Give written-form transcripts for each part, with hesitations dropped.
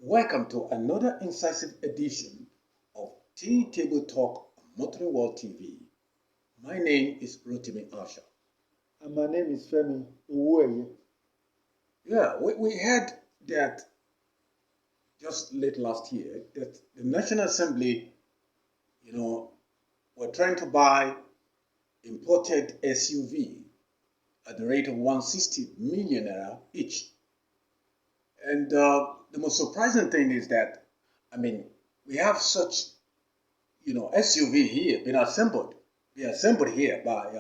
Welcome to another incisive edition of Tea Table Talk on Motoring World TV. My name is Rotimi Asha. And my name is Femi Uweye. Yeah, we heard that just late last year that the National Assembly, were trying to buy imported SUV at the rate of 160 million naira each. And the most surprising thing is that, we have such SUV here being assembled, be assembled here by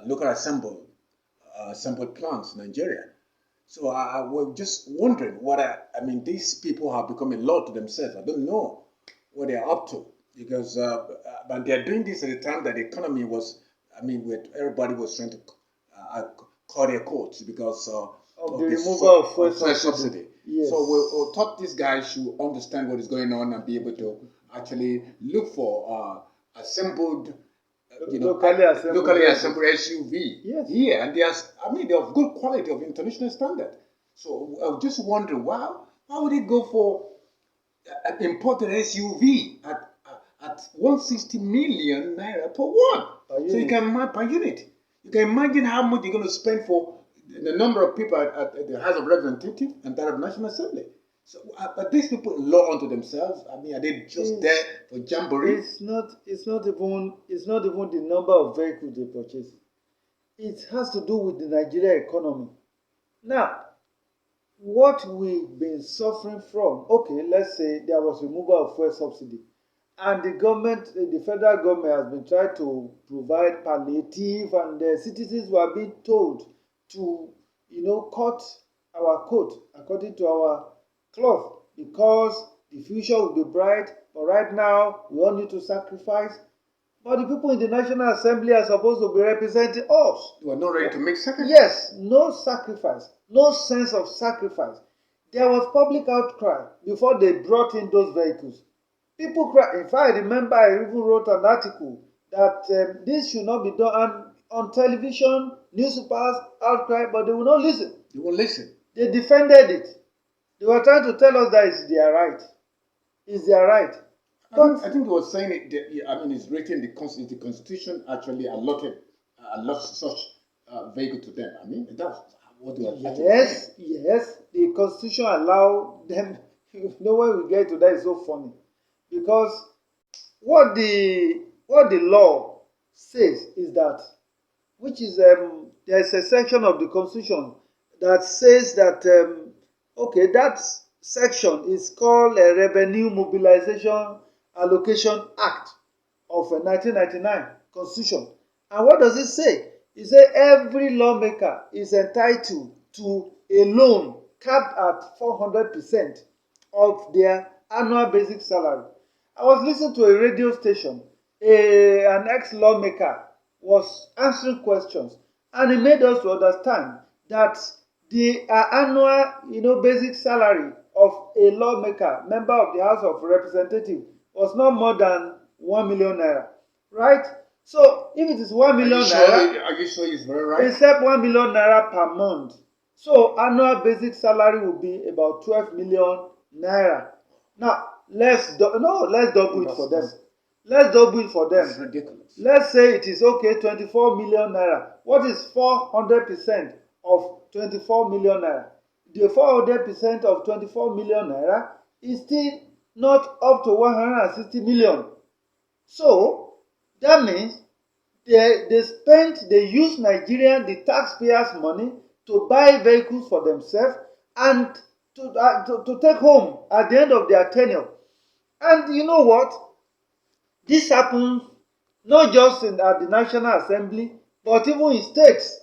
local assembled plants in Nigeria. So I was just wondering these people have become a law to themselves. I don't know what they're up to because, but they're doing this at a time that the economy was, where everybody was trying to cut their coats because Of the removal of fuel fuel subsidy. Yes. So we thought these guys should understand what is going on and be able to actually look for assembled, locally assembled SUV. Yes. Here, and they're of good quality of international standard. So I was just wondering, why would it go for an imported SUV at 160 million naira per one? So you can per unit. You can imagine how much you're going to spend for the number of people at the House of Representatives and that of National Assembly. So, are these people law unto themselves? Are they just there for jamboree? It's not even the number of vehicles they purchase. It has to do with the Nigeria economy. Now, what we've been suffering from, okay, let's say there was removal of fuel subsidy, and the federal government has been trying to provide palliative, and the citizens were being told to, cut our coat according to our cloth because the future will be bright. But right now, we all need to sacrifice. But the people in the National Assembly are supposed to be representing us. You are not ready to make sacrifice? Yes, no sacrifice, no sense of sacrifice. There was public outcry before they brought in those vehicles. People cry. In fact, I remember I even wrote an article that this should not be done. And on television, newspapers outcry, but they will not listen. They won't listen. They defended it. They were trying to tell us that it's their right. It's their right. I think it was saying it. It's written the Constitution actually allotted such vehicle to them. That's what they were actually saying. Yes. The Constitution allow them. When we get to that, it's so funny because what the law says is that, which is there's a section of the Constitution that says that that section is called a Revenue Mobilization Allocation Act of 1999 Constitution. And what does it say? It says every lawmaker is entitled to a loan capped at 400% of their annual basic salary. I was listening to a radio station. An ex-lawmaker was answering questions, and he made us to understand that the annual, basic salary of a lawmaker, member of the House of Representatives, was not more than 1 million naira, right? So if it is 1 million naira, are you sure it's very right? except 1 million naira per month, so annual basic salary will be about 12 million naira. Now let's double it for them. Let's double it for them. It's ridiculous. Let's say it is okay, 24 million naira. What is 400% of 24 million naira? The 400% of 24 million naira is still not up to 160 million. So that means they use the taxpayers' money to buy vehicles for themselves and to take home at the end of their tenure. And you know what? This happens not just at the National Assembly, but even in states.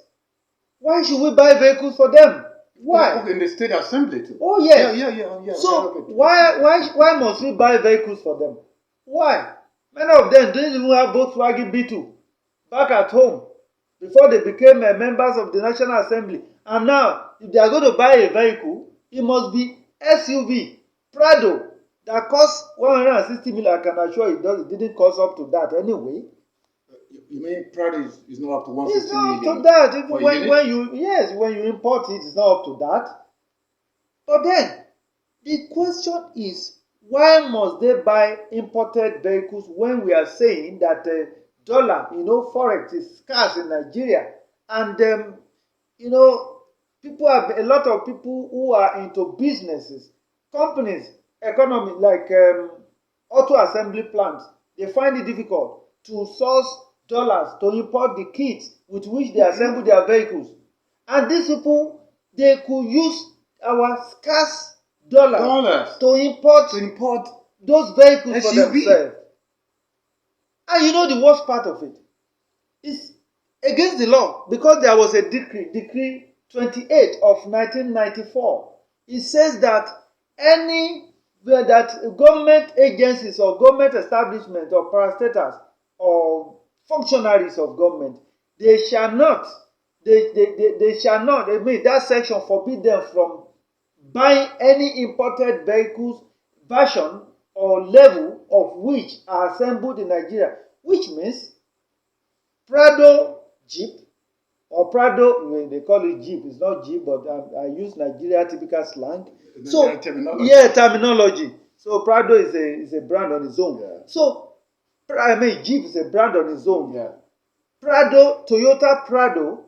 Why should we buy vehicles for them? Why? In the state assembly too. Oh yes. Yeah. So why must we buy vehicles for them? Why? Many of them didn't even have Volkswagen Beetle back at home before they became members of the National Assembly. And now, if they are going to buy a vehicle, it must be SUV, Prado, that costs 160 million. I can assure you it didn't cost up to that anyway. You mean Prado is not up to 160 It's not million? up to that. Even when you import it, it's not up to that. But then, The question is, why must they buy imported vehicles when we are saying that the dollar, forex is scarce in Nigeria, and people have a lot of people who are into businesses, companies, economy like auto assembly plants. They find it difficult to source dollars to import the kits with which they assemble their vehicles, and these people, they could use our scarce dollars to import those vehicles for SUV. themselves. And the worst part of it is against the law, because there was a decree 28 of 1994. It says that that government agencies or government establishments or parastatals or functionaries of government, they shall not, I mean, that section forbid them from buying any imported vehicles version or level of which are assembled in Nigeria, which means Prado Jeep or Prado, they call it Jeep, it's not Jeep, but I use Nigeria typical slang. So, terminology. Yeah, terminology. So Prado is a brand on its own. Yeah. So, Jeep is a brand on its own. Yeah. Prado, Toyota Prado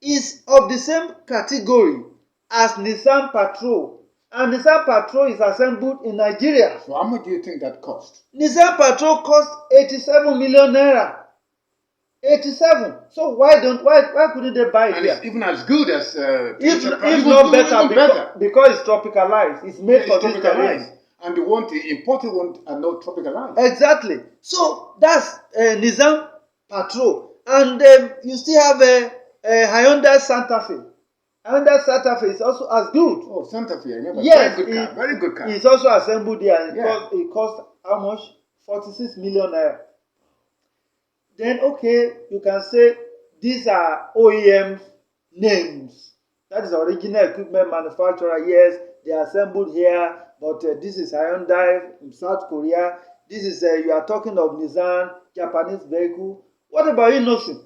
is of the same category as Nissan Patrol. And Nissan Patrol is assembled in Nigeria. So how much do you think that cost? Nissan Patrol cost 87 million naira. 87. So why couldn't they buy it And here? it's even as good as If not better, because it's tropicalized. It's made for this terrain. And the imported ones are not tropicalized. Exactly. So that's Nissan Patrol. And you still have a Hyundai Santa Fe. Hyundai Santa Fe is also as good. Oh, Santa Fe, I remember. Yes, Very good car. It's also assembled there. And Yeah. it cost how much? 46 million naira. Then, okay, you can say these are OEM names. That is original equipment manufacturer. Yes, they are assembled here, but this is Hyundai from South Korea. This is, you are talking of Nissan, Japanese vehicle. What about Innocent?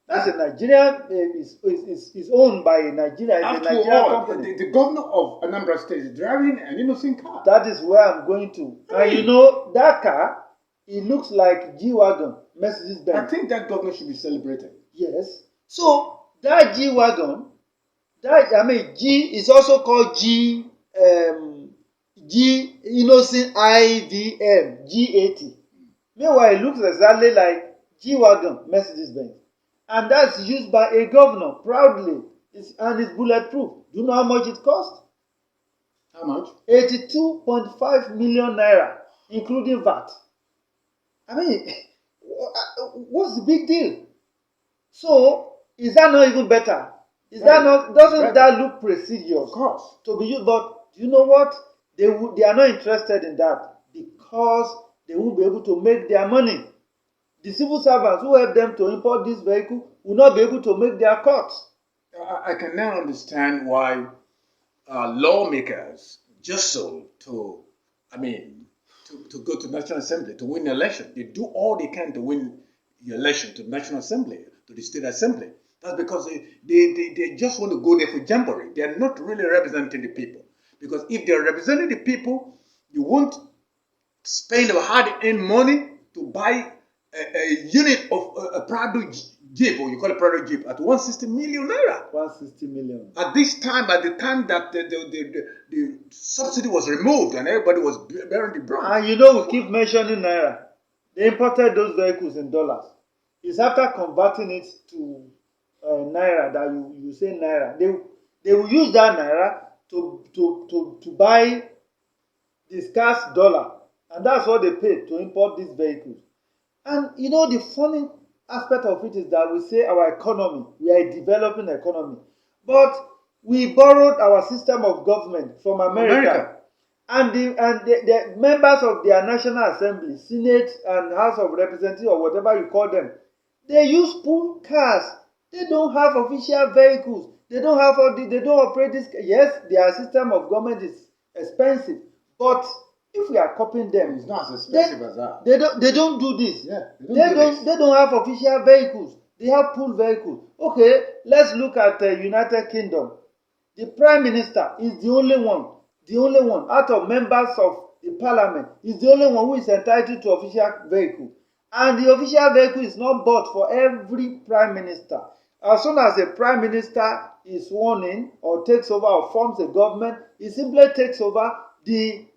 That's a Nigerian, is owned by Nigeria. It's a After Nigerian all, company. the governor of Anambra State is driving an Innocent car. That is where I'm going to. Hey. And that car, it looks like G-Wagon, Mercedes-Benz. I think that governor should be celebrated. Yes. So that G-Wagon, G is also called G Innocent IVM, G80. Meanwhile, it looks exactly like G-Wagon, Mercedes-Benz. And that's used by a governor proudly. And it's bulletproof. Do you know how much it costs? How much? 82.5 million naira, including VAT. I mean, what's the big deal? So, is that not even better? Doesn't that look prestigious? Of course. To be used, but do you know what? They are not interested in that because they won't be able to make their money. The civil servants who help them to import this vehicle will not be able to make their cuts. I can now understand why lawmakers just so to go to National Assembly to win the election. They do all they can to win the election to the National Assembly, to the State Assembly. That's because they just want to go there for jamboree. They are not really representing the people. Because if they are representing the people, you won't spend hard-earned money to buy a unit of a Prado Jeep, or you call it Prado Jeep, at 160 million naira. 160 million. At the time that the subsidy was removed and everybody was bearing the brunt. And we keep mentioning naira. They imported those vehicles in dollars. It's after converting it to naira that you say naira. They will use that naira to buy the scarce dollar, and that's what they pay to import these vehicles. And the funny aspect of it is that we say our economy, we are a developing economy, but we borrowed our system of government from America. And the members of their National Assembly, Senate and House of Representatives, or whatever you call them, they use pool cars. They don't have official vehicles. They don't operate this. Yes, their system of government is expensive, but if we are copying them, it's not as expensive as that. They don't do this. Yeah, they don't have official vehicles. They have pool vehicles. Okay, let's look at the United Kingdom. The Prime Minister is the only one the only one out of members of the parliament, is the only one who is entitled to official vehicle. And the official vehicle is not bought for every prime minister. As soon as a prime minister is sworn in or takes over or forms a government, he simply takes over the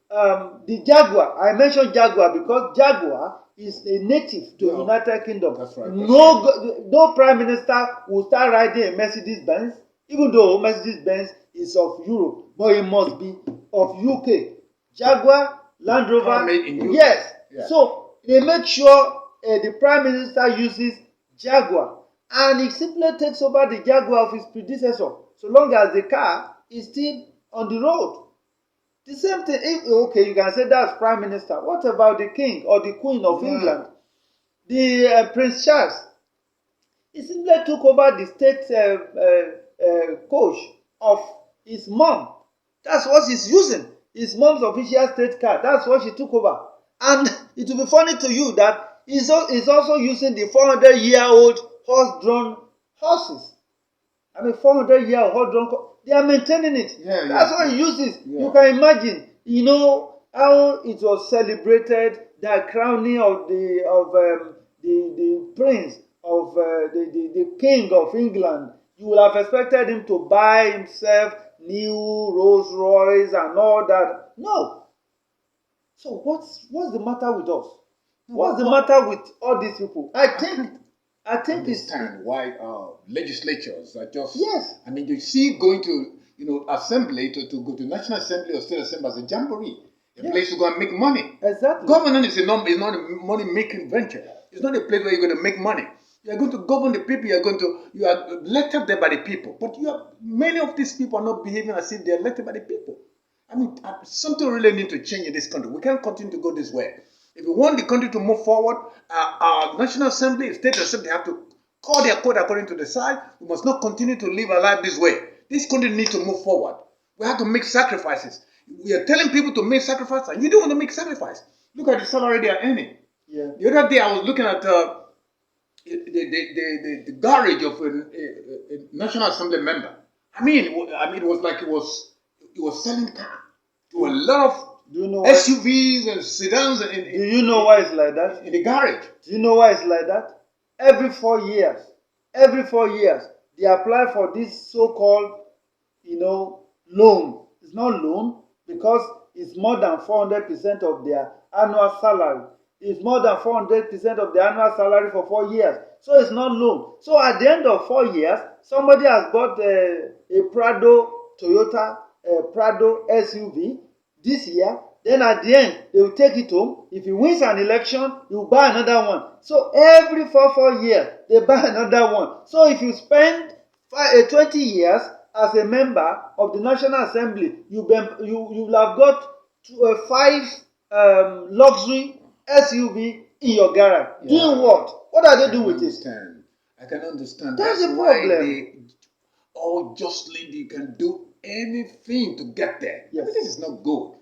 Jaguar. I mentioned Jaguar because Jaguar is a native to the United Kingdom. That's right. No prime minister will start riding a Mercedes Benz, even though Mercedes Benz is of Europe, but it must be of UK. Jaguar, Land Rover, made in UK. Yes. Yeah. So they make sure the prime minister uses Jaguar, and he simply takes over the Jaguar of his predecessor, so long as the car is still on the road. The same thing, okay, you can say that's prime minister. What about the king or the queen of England? The Prince Charles, he simply took over the state coach of his mom. That's what he's using. His mom's official state car. That's what she took over. And it will be funny to you that he's also using the 400-year-old horse-drawn horses. 400-year-old horse-drawn. They are maintaining it. That's what he uses. You can imagine, how it was celebrated, the crowning of the prince of the king of England. You would have expected him to buy himself new Rolls Royce and all that. No. So what's the matter with us? What's the matter with all these people? I think understand why legislatures are just. Yes. You see, going to assembly to go to National Assembly or State Assembly as a jamboree, a place to go and make money. Exactly. Governance is not a money-making venture. It's not a place where you're going to make money. You are going to govern the people. You are elected there by the people. But many of these people are not behaving as if they are elected by the people. Something really needs to change in this country. We can't continue to go this way. If we want the country to move forward, our National Assembly, State Assembly have to call their code according to the side. We must not continue to live our life this way. This country needs to move forward. We have to make sacrifices. We are telling people to make sacrifices, and you don't want to make sacrifice. Look at the salary they are earning. Yeah. The other day I was looking at the garage of a National Assembly member. It was like it was selling cars to a lot of SUVs and sedans. Do you know why it's like that? In the garage. Do you know why it's like that? Every 4 years, they apply for this so-called, loan. It's not loan because it's more than 400% of their annual salary. It's more than 400% of the annual salary for 4 years. So it's not loan. So at the end of 4 years, somebody has bought a Toyota Prado SUV this year. Then at the end, they will take it home. If he wins an election, he will buy another one. So every 4 years, they buy another one. So if you spend 20 years as a member of the National Assembly, you will have got 5 luxury SUV in your garage. Yeah. Doing what? What are they doing with it? I can understand. That's the problem. All justly can do anything to get there. Yes. This is not good.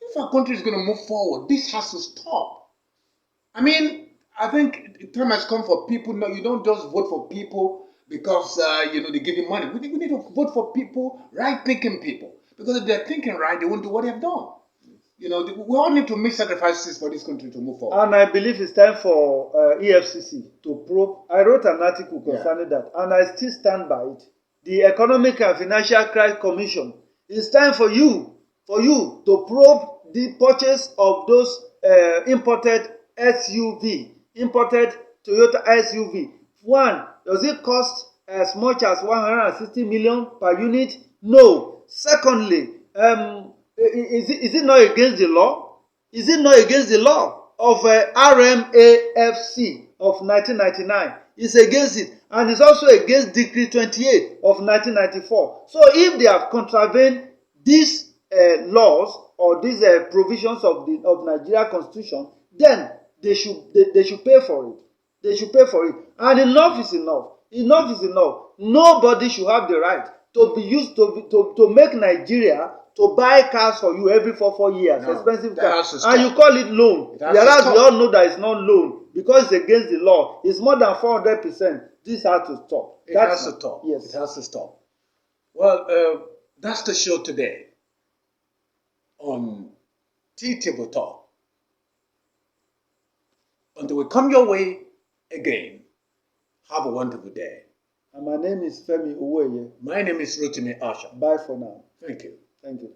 If our country is going to move forward, this has to stop. I think the time has come for people. No, you don't just vote for people because they give you money. We need to vote for people, right-thinking people. Because if they're thinking right, they won't do what they've done. We all need to make sacrifices for this country to move forward. And I believe it's time for EFCC to probe. I wrote an article concerning that, and I still stand by it. The Economic and Financial Crisis Commission. It's time for you to probe the purchase of those imported Toyota SUV. One, does it cost as much as 160 million per unit? No. Secondly, is it not against the law? Is it not against the law of RMAFC of 1999? It's against it, and it's also against Decree 28 of 1994. So if they have contravened these laws or these provisions of Nigeria Constitution, then they should pay for it. They should pay for it. And enough is enough. Enough is enough. Nobody should have the right to be used to make Nigeria to buy cars for you every 4 years, no, expensive cars, and you call it loan. Whereas we all know that it's not loan because it's against the law. It's more than 400%. This has to stop. It has to stop. Yes, it has to stop. Well, that's the show today. on Tea-Table Talk. Until we come your way again, have a wonderful day. And my name is Femi Uwoye. My name is Rotimi Asha. Bye for now. Thank you. Thank you.